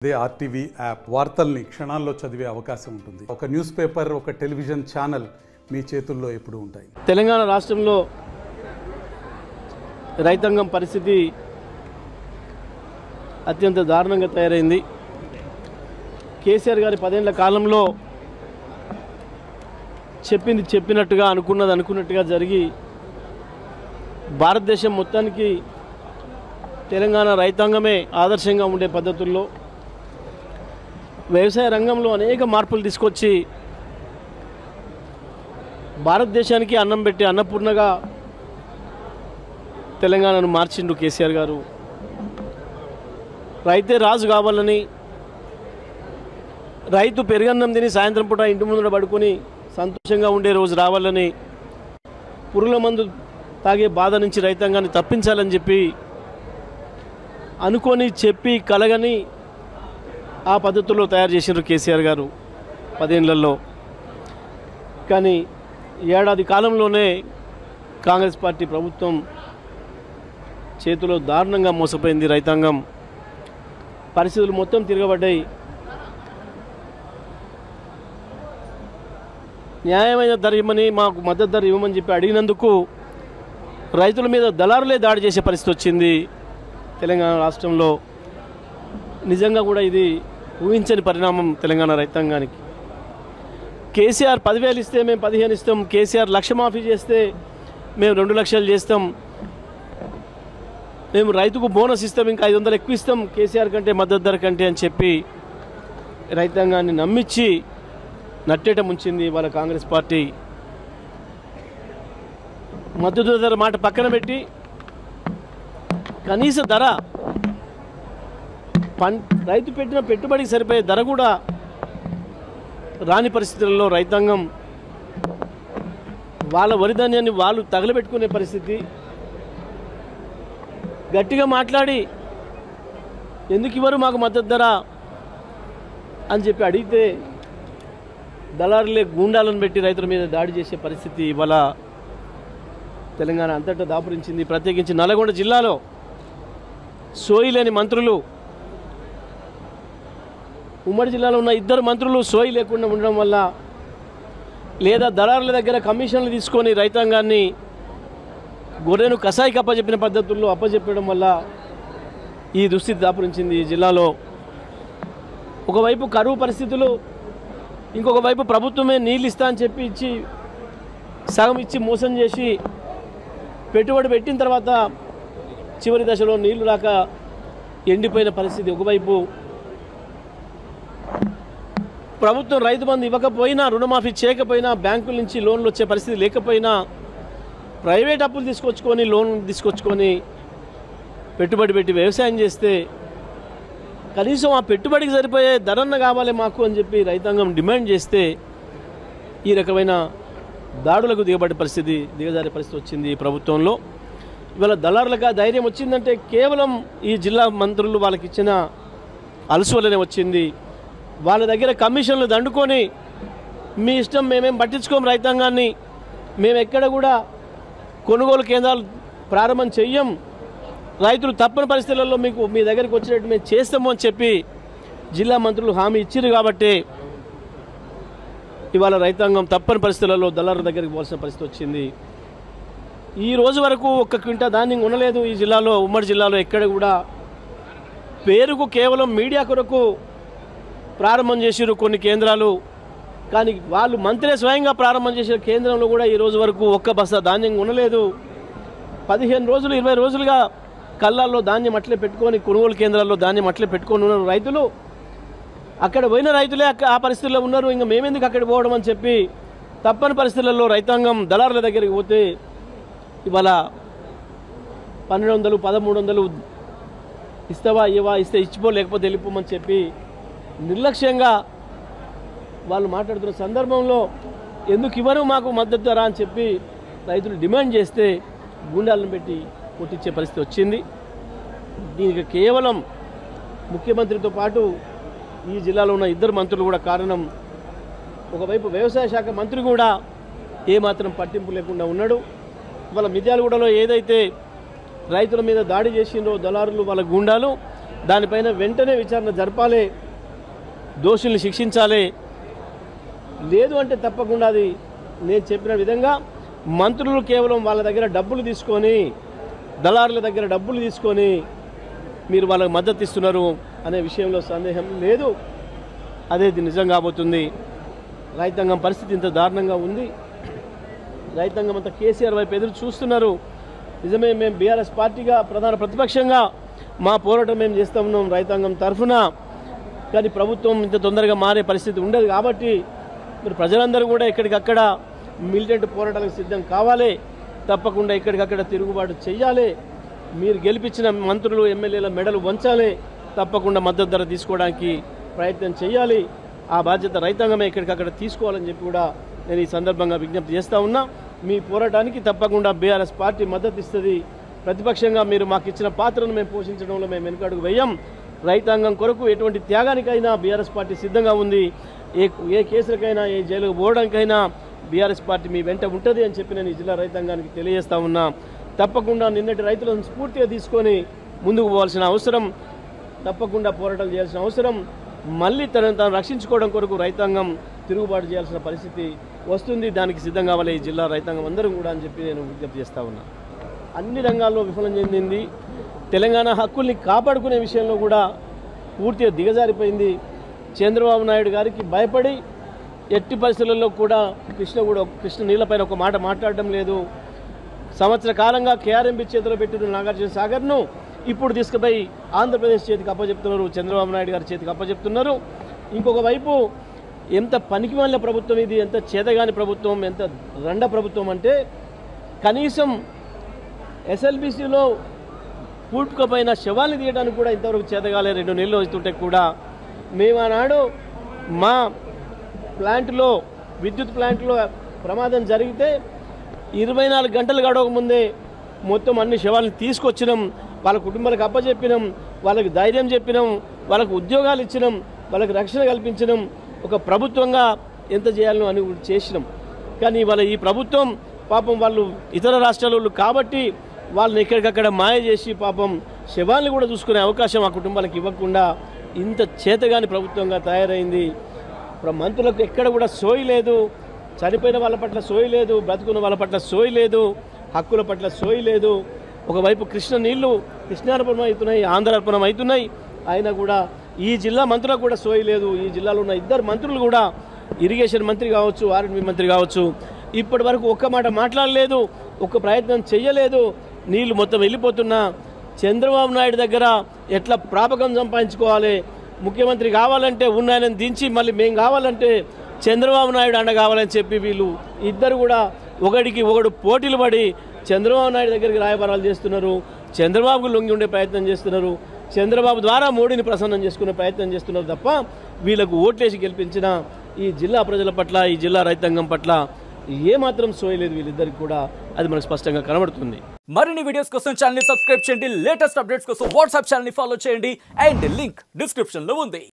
అదే RTV app వార్తల్ని క్షణాల్లో చదివే అవకాశం ఉంటుంది. ఒక న్యూస్ పేపర్, ఒక టెలివిజన్ ఛానల్ మీ చేతుల్లో ఎప్పుడూ ఉంటాయి. తెలంగాణ రాష్ట్రంలో రైతాంగం పరిస్థితి అత్యంత దారుణంగా తయారైంది. కేసీఆర్ గారి 10 ఏళ్ల కాలంలో చెప్పింది చెప్పినట్టుగా, అనుకున్నది అనుకున్నట్టుగా జరిగి భారతదేశం మొత్తానికి తెలంగాణ రైతాంగమే ఆదర్శంగా ఉండే పద్ధతుల్లో వ్యవసాయ రంగంలో అనేక మార్పులు తీసుకొచ్చి భారతదేశానికి అన్నం పెట్టి అన్నపూర్ణగా తెలంగాణను మార్చిండు కేసీఆర్ గారు. రైతే రాజు కావాలని, రైతు పెరుగన్నం తిని సాయంత్రం పూట ఇంటి ముందు పడుకొని సంతోషంగా ఉండే రోజు రావాలని, పురుగుల మందు తాగే బాధ నుంచి రైతాంగాన్ని తప్పించాలని చెప్పి అనుకొని చెప్పి కలగని ఆ పద్ధతుల్లో తయారు చేసినారు కేసీఆర్ గారు 10 ఏళ్లలో. కానీ ఏడాది కాలంలోనే కాంగ్రెస్ పార్టీ ప్రభుత్వం చేతిలో దారుణంగా మోసపోయింది. రైతాంగం పరిస్థితులు మొత్తం తిరగబడ్డాయి. న్యాయమైన ధర ఇవ్వమని, మాకు మద్దతు ధర ఇవ్వమని చెప్పి అడిగినందుకు రైతుల మీద దళారులే దాడి చేసే పరిస్థితి వచ్చింది తెలంగాణ రాష్ట్రంలో. నిజంగా కూడా ఇది ఊహించని పరిణామం తెలంగాణ రైతాంగానికి. కేసీఆర్ 10,000 ఇస్తే మేము 15 ఇస్తాం, కేసీఆర్ 1,00,000 మాఫీ చేస్తే మేము 2 లక్షలు చేస్తాం, మేము రైతుకు బోనస్ ఇస్తాం, ఇంకా 500 ఎక్కువ ఇస్తాం కేసీఆర్ కంటే, మద్దతు ధర కంటే అని చెప్పి రైతాంగాన్ని నమ్మించి నట్టేట ముంచింది వాళ్ళ కాంగ్రెస్ పార్టీ. మద్దతు ధర మాట పక్కన పెట్టి కనీస ధర, రైతు పెట్టిన పెట్టుబడికి సరిపోయే ధర కూడా రాని పరిస్థితుల్లో రైతాంగం వాళ్ళ వరిధాన్యాన్ని వాళ్ళు తగలబెట్టుకునే పరిస్థితి. గట్టిగా మాట్లాడి ఎందుకు ఇవ్వరు మాకు మద్దతు ధర అని చెప్పి అడిగితే దళారులే గూండాలను పెట్టి రైతుల మీద దాడి చేసే పరిస్థితి ఇవాళ తెలంగాణ అంతటా దాపురించింది. ప్రత్యేకించి నల్గొండ జిల్లాలో సోయి లేని మంత్రులు, ఉమ్మడి జిల్లాలో ఉన్న 2 మంత్రులు సోయి లేకుండా ఉండడం వల్ల, లేదా దళారుల దగ్గర కమిషన్లు తీసుకొని రైతాంగాన్ని గొర్రెను కసాయికి అప్పచెప్పిన పద్ధతుల్లో అప్పచెప్పడం వల్ల ఈ దుస్థితి దాపురించింది ఈ జిల్లాలో. ఒకవైపు కరువు పరిస్థితులు, ఇంకొక వైపు ప్రభుత్వమే నీళ్ళు ఇస్తా అని చెప్పి ఇచ్చి సగం ఇచ్చి మోసం చేసి పెట్టుబడి పెట్టిన తర్వాత చివరి దశలో నీళ్లు రాక ఎండిపోయిన పరిస్థితి. ఒకవైపు ప్రభుత్వం రైతు బంధు ఇవ్వకపోయినా, రుణమాఫీ చేయకపోయినా, బ్యాంకుల నుంచి లోన్లు వచ్చే పరిస్థితి లేకపోయినా ప్రైవేట్ అప్పులు తీసుకొచ్చుకొని, లోన్లు తీసుకొచ్చుకొని పెట్టుబడి పెట్టి వ్యవసాయం చేస్తే కనీసం ఆ పెట్టుబడికి సరిపోయే ధరన్న కావాలి మాకు అని చెప్పి రైతాంగం డిమాండ్ చేస్తే ఈ రకమైన దాడులకు దిగజారే పరిస్థితి వచ్చింది ప్రభుత్వంలో. ఇవాళ దళారులకు ధైర్యం వచ్చిందంటే కేవలం ఈ జిల్లా మంత్రులు వాళ్ళకి ఇచ్చిన అలసు వల్లనే వచ్చింది. వాళ్ళ దగ్గర కమిషన్లు దండుకొని మీ ఇష్టం, మేమేం పట్టించుకోం రైతాంగాన్ని, మేము ఎక్కడ కూడా కొనుగోలు కేంద్రాలు ప్రారంభం చెయ్యం, రైతులు తప్పని పరిస్థితులలో మీ దగ్గరికి వచ్చినట్టు మేము చేస్తాము అని చెప్పి జిల్లా మంత్రులు హామీ ఇచ్చారు. కాబట్టి ఇవాళ రైతాంగం తప్పని పరిస్థితులలో దళారుల దగ్గరికి పోవాల్సిన పరిస్థితి వచ్చింది. ఈ రోజు వరకు 1 క్వింటా ధాన్యం ఉండలేదు ఈ జిల్లాలో. ఉమ్మడి జిల్లాలో ఎక్కడ కూడా పేరుకు కేవలం మీడియా కొరకు ప్రారంభం చేసారు కొన్ని కేంద్రాలు, కానీ వాళ్ళు మంత్రే స్వయంగా ప్రారంభం చేసిన కేంద్రంలో కూడా ఈ రోజు వరకు 1 బస్తా ధాన్యం ఉండలేదు. 15 రోజులు 20 రోజులుగా కళ్ళాల్లో ధాన్యం అట్లే పెట్టుకొని, కొనుగోలు కేంద్రాల్లో ధాన్యం అట్లే పెట్టుకొని ఉన్నారు రైతులు. అక్కడ పోయిన రైతులే ఆ పరిస్థితుల్లో ఉన్నారు, ఇంకా మేమెందుకు అక్కడ పోవడం అని చెప్పి తప్పని పరిస్థితులలో రైతాంగం దళారుల దగ్గరికి పోతే ఇవాళ 1,200, 1,300 ఇస్తావా ఇవ్వా, ఇస్తే ఇచ్చిపో లేకపోతే వెళ్ళిపోమని చెప్పి నిర్లక్ష్యంగా వాళ్ళు మాట్లాడుతున్న సందర్భంలో ఎందుకు ఇవ్వరు మాకు మద్దతు ధర అని చెప్పి రైతులు డిమాండ్ చేస్తే గుండాలను పెట్టి కొట్టించే పరిస్థితి వచ్చింది. దీనికి కేవలం ముఖ్యమంత్రితో పాటు ఈ జిల్లాలో ఉన్న 2 మంత్రులు కూడా కారణం. ఒకవైపు వ్యవసాయ శాఖ మంత్రి కూడా ఏమాత్రం పట్టింపు లేకుండా ఉన్నాడు. ఇవాళ మిర్యాలగూడలో ఏదైతే రైతుల మీద దాడి చేసిండ్రో దళారులు, వాళ్ళ గుండాలు, దానిపైన వెంటనే విచారణ జరపాలి, దోషుల్ని శిక్షించాలి. లేదు అంటే తప్పకుండా అది నేను చెప్పిన విధంగా మంత్రులు కేవలం వాళ్ళ దగ్గర డబ్బులు తీసుకొని, దళారుల దగ్గర డబ్బులు తీసుకొని మీరు వాళ్ళకి మద్దతు ఇస్తున్నారు అనే విషయంలో సందేహం లేదు. అదే నిజం కాబోతుంది. రైతాంగం పరిస్థితి ఇంత దారుణంగా ఉంది. రైతాంగం అంతా కేసీఆర్ వైపు ఎదురు చూస్తున్నారు. నిజమే, మేము బీఆర్ఎస్ పార్టీగా ప్రధాన ప్రతిపక్షంగా మా పోరాటం మేము చేస్తూ ఉన్నాం రైతాంగం తరఫున. కానీ ప్రభుత్వం ఇంత తొందరగా మారే పరిస్థితి ఉండదు. కాబట్టి మరి ప్రజలందరూ కూడా ఎక్కడికక్కడ మిలిటెంట్ పోరాటాలకు సిద్ధం కావాలి. తప్పకుండా ఎక్కడికక్కడ తిరుగుబాటు చేయాలి. మీరు గెలిపించిన మంత్రులు ఎమ్మెల్యేల మెడలు వంచాలి. తప్పకుండా మద్దతు ధర తీసుకోవడానికి ప్రయత్నం చేయాలి. ఆ బాధ్యత రైతాంగమే ఎక్కడికక్కడ తీసుకోవాలని చెప్పి కూడా నేను ఈ సందర్భంగా విజ్ఞప్తి చేస్తూ ఉన్నా. మీ పోరాటానికి తప్పకుండా బీఆర్ఎస్ పార్టీ మద్దతు ఇస్తుంది. ప్రతిపక్షంగా మీరు మాకు ఇచ్చిన పాత్రను మేము పోషించడంలో మేము వెనుకడుగు వేయం. రైతాంగం కొరకు ఎటువంటి త్యాగానికైనా బీఆర్ఎస్ పార్టీ సిద్ధంగా ఉంది. ఏ కేసులకైనా, ఏ జైలుకు పోవడానికైనా బీఆర్ఎస్ పార్టీ మీ వెంట ఉంటుంది అని చెప్పి నేను ఈ జిల్లా రైతాంగానికి తెలియజేస్తా ఉన్నా. తప్పకుండా నిన్నటి రైతులను స్ఫూర్తిగా తీసుకొని ముందుకు పోవాల్సిన అవసరం, తప్పకుండా పోరాటాలు చేయాల్సిన అవసరం, మళ్ళీ తనను తాను రక్షించుకోవడం కొరకు రైతాంగం తిరుగుబాటు చేయాల్సిన పరిస్థితి వస్తుంది. దానికి సిద్ధం కావాలి ఈ జిల్లా రైతాంగం అందరం కూడా అని చెప్పి నేను విజ్ఞప్తి చేస్తూ ఉన్నా. అన్ని రంగాల్లో విఫలం చెందింది. తెలంగాణ హక్కుల్ని కాపాడుకునే విషయంలో కూడా పూర్తిగా దిగజారిపోయింది. చంద్రబాబు నాయుడు గారికి భయపడి ఎట్టి పరిస్థితుల్లో కూడా కృష్ణ నీళ్ళపైన ఒక మాట మాట్లాడడం లేదు. సంవత్సర కాలంగా కేఆర్ఎంబీ చేతిలో పెట్టిన నాగార్జున సాగర్ను ఇప్పుడు తీసుకుపోయి ఆంధ్రప్రదేశ్ చేతికి అప్పచెప్తున్నారు, చంద్రబాబు నాయుడు గారి చేతికి అప్పచెప్తున్నారు. ఇంకొక వైపు ఎంత పనికిమాలిన ప్రభుత్వం ఇది, ఎంత చేతగాని ప్రభుత్వం, ఎంత రండ ప్రభుత్వం అంటే కనీసం ఎస్ఎల్బీసీలో పూడ్చుకుపోయిన శవాల్ని తీయడానికి కూడా ఇంతవరకు చేతగాలే. 2 నెలలు అవుతుంటే కూడా మేము ఆనాడు మా ప్లాంట్లో, విద్యుత్ ప్లాంట్లో ప్రమాదం జరిగితే 24 గంటలు గడవక ముందే మొత్తం అన్ని శవాలను తీసుకొచ్చినాం, వాళ్ళ కుటుంబాలకు అప్పచెప్పినాం, వాళ్ళకి ధైర్యం చెప్పినాం, వాళ్ళకు ఉద్యోగాలు ఇచ్చినాం, వాళ్ళకి రక్షణ కల్పించినాం. ఒక ప్రభుత్వంగా ఎంత చేయాలనో అని చేసినాం. కానీ వాళ్ళ ఈ ప్రభుత్వం పాపం వాళ్ళు ఇతర రాష్ట్రాల వాళ్ళు కాబట్టి వాళ్ళని ఎక్కడికక్కడ మాయ చేసి పాపం శవాల్ని కూడా చూసుకునే అవకాశం ఆ కుటుంబాలకు ఇవ్వకుండా ఇంత చేతగాని ప్రభుత్వంగా తయారైంది. మంత్రులకు ఎక్కడ కూడా సోయి లేదు, చనిపోయిన వాళ్ళ పట్ల సోయి లేదు, బ్రతుకున్న వాళ్ళ పట్ల సోయి లేదు, హక్కుల పట్ల సోయి లేదు. ఒకవైపు కృష్ణ నీళ్లు కృష్ణార్పణం అవుతున్నాయి, ఆంధ్రార్పణం అవుతున్నాయి. అయినా కూడా ఈ జిల్లా మంత్రులకు కూడా సోయి లేదు. ఈ జిల్లాలో ఉన్న 2 మంత్రులు కూడా, ఇరిగేషన్ మంత్రి కావచ్చు, ఆర్ఎండ్బి మంత్రి కావచ్చు, ఇప్పటి వరకు ఒక్క మాట మాట్లాడలేదు, ఒక్క ప్రయత్నం చెయ్యలేదు. నీళ్లు మొత్తం వెళ్ళిపోతున్నా చంద్రబాబు నాయుడు దగ్గర ఎట్లా ప్రాపకం సంపాదించుకోవాలి, ముఖ్యమంత్రి కావాలంటే ఉన్నాయని దించి మళ్ళీ మేము కావాలంటే చంద్రబాబు నాయుడు అండ కావాలని చెప్పి వీళ్ళు ఇద్దరు కూడా ఒకడికి ఒకడు పోటీలు పడి చంద్రబాబు నాయుడు దగ్గరికి రాయబారాలు చేస్తున్నారు. చంద్రబాబుకు లొంగి ఉండే ప్రయత్నం చేస్తున్నారు. చంద్రబాబు ద్వారా మోడీని ప్రసన్నం చేసుకునే ప్రయత్నం చేస్తున్నారు తప్ప వీళ్ళకు ఓట్లేసి గెలిపించిన ఈ జిల్లా ప్రజల పట్ల, ఈ జిల్లా రైతాంగం పట్ల ఏమాత్రం సోయలేదు వీళ్ళిద్దరికి కూడా. అది మనకు స్పష్టంగా కనబడుతుంది. మరిన్ని వీడియోస్ కోసం ఛానల్ ని సబ్స్క్రైబ్ చేయండి. లేటెస్ట్ అప్డేట్స్ కోసం వాట్సాప్ ఛానల్ ని ఫాలో చేయండి. అండ్ లింక్ డిస్క్రిప్షన్ లో ఉంది.